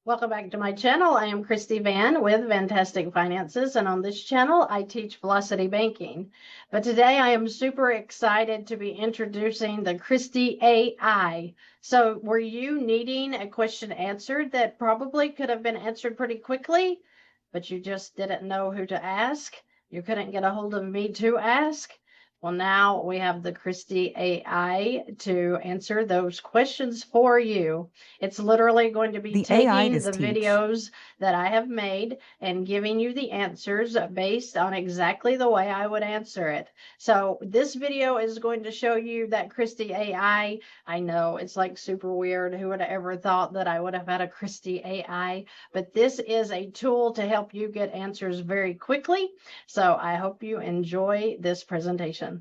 Welcome back to my channel. I am Christy Vann with Fantastic Finances, and on this channel, I teach velocity banking. But today I am super excited to be introducing the Christy AI. So were you needing a question answered that probably could have been answered pretty quickly, but you just didn't know who to ask? You couldn't get a hold of me to ask? Well, now we have the Christy AI to answer those questions for you. It's literally going to be The AI taking is the Teach. videos that I have made and giving you the answers based on exactly the way I would answer it. So this video is going to show you that Christy AI. I know it's like super weird. Who would have ever thought that I would have had a Christy AI? But this is a tool to help you get answers very quickly. So I hope you enjoy this presentation.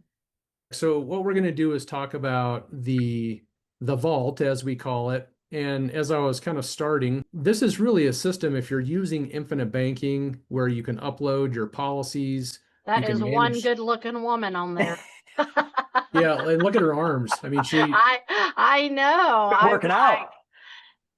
So what we're going to do is talk about the vault, as we call it. And as I was kind of starting, this is really a system if you're using infinite banking where you can upload your policies, That you is can one manage. good looking woman on there. Yeah, and look at her arms. I mean, I know. Been I'm working out. like,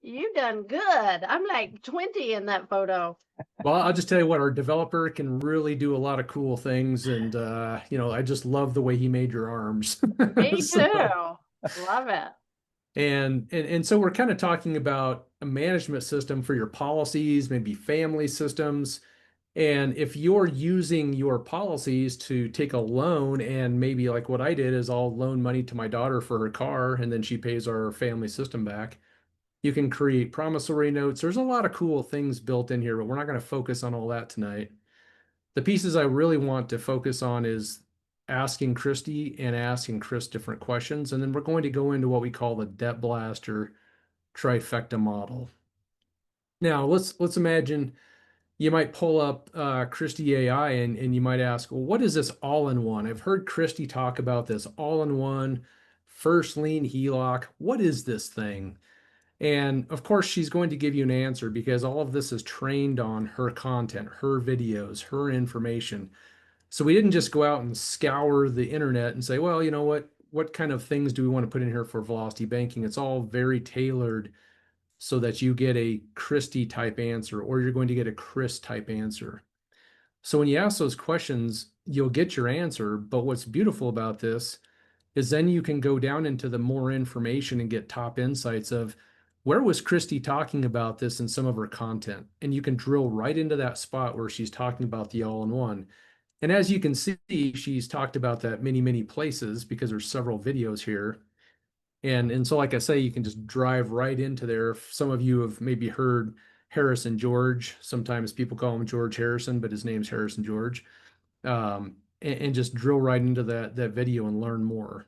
you done good. I'm like 20 in that photo. well, I'll just tell you what, our developer can really do a lot of cool things. And, I just love the way he made your arms. Me So, too. Love it. and so we're kind of talking about a management system for your policies, maybe family systems. And if you're using your policies to take a loan, and maybe like what I did is I'll loan money to my daughter for her car and then she pays our family system back. You can create promissory notes. There's a lot of cool things built in here, but we're not going to focus on all that tonight. The pieces I really want to focus on is asking Christy and asking Chris different questions. And then we're going to go into what we call the debt blaster trifecta model. Now let's imagine you might pull up Christy AI and you might ask, well, what is this all-in-one? I've heard Christy talk about this all-in-one first lien HELOC. What is this thing? And of course, she's going to give you an answer because all of this is trained on her content, her videos, her information. So we didn't just go out and scour the internet and say, well, you know what kind of things do we want to put in here for velocity banking? It's all very tailored so that you get a Christie type answer or you're going to get a Chris type answer. So when you ask those questions, you'll get your answer. But what's beautiful about this is then you can go down into the more information and get top insights of where was Christy talking about this in some of her content. And you can drill right into that spot where she's talking about the all-in-one. And as you can see, she's talked about that many, many places because there's several videos here. And so, like I say, you can just drive right into there. Some of you have maybe heard Harrison George. Sometimes people call him George Harrison, but his name's Harrison George. And just drill right into that video and learn more.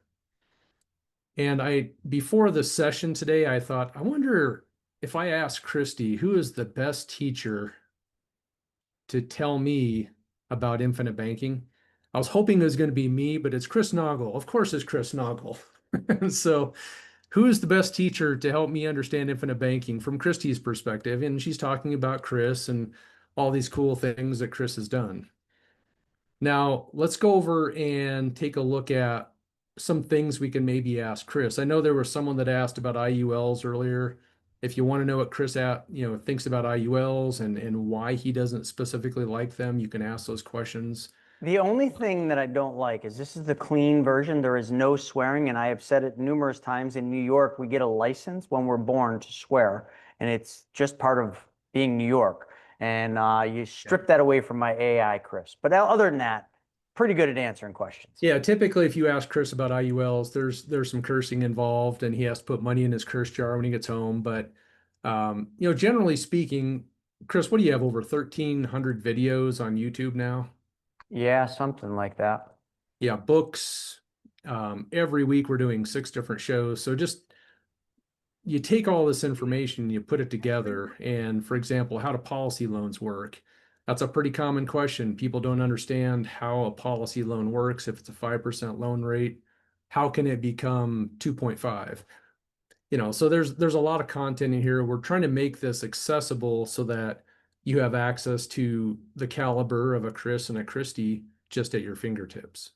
And before the session today, I thought, I wonder if I ask Christy, who is the best teacher to tell me about infinite banking? I was hoping it was going to be me, but it's Chris Noggle. Of course, it's Chris Noggle. So, who is the best teacher to help me understand infinite banking from Christy's perspective? And she's talking about Chris and all these cool things that Chris has done. Now, let's go over and take a look at some things we can maybe ask Chris. I know there was someone that asked about IULs earlier. If you want to know what Chris thinks about IULs and why he doesn't specifically like them, you can ask those questions. The only thing that I don't like is this is the clean version. There is no swearing, and I have said it numerous times. In New York, we get a license when we're born to swear, and it's just part of being New York. And you strip that away from my AI, Chris. But other than that, pretty good at answering questions. Yeah, typically if you ask Chris about IULs, there's some cursing involved and he has to put money in his curse jar when he gets home. But generally speaking, Chris, what do you have, over 1,300 videos on YouTube now? Yeah, something like that. Yeah, books. Every week we're doing 6 different shows. So just you take all this information, you put it together. And for example, how do policy loans work? That's a pretty common question. People don't understand how a policy loan works. If it's a 5% loan rate, how can it become 2.5? So there's a lot of content in here. We're trying to make this accessible so that you have access to the caliber of a Chris and a Christy just at your fingertips.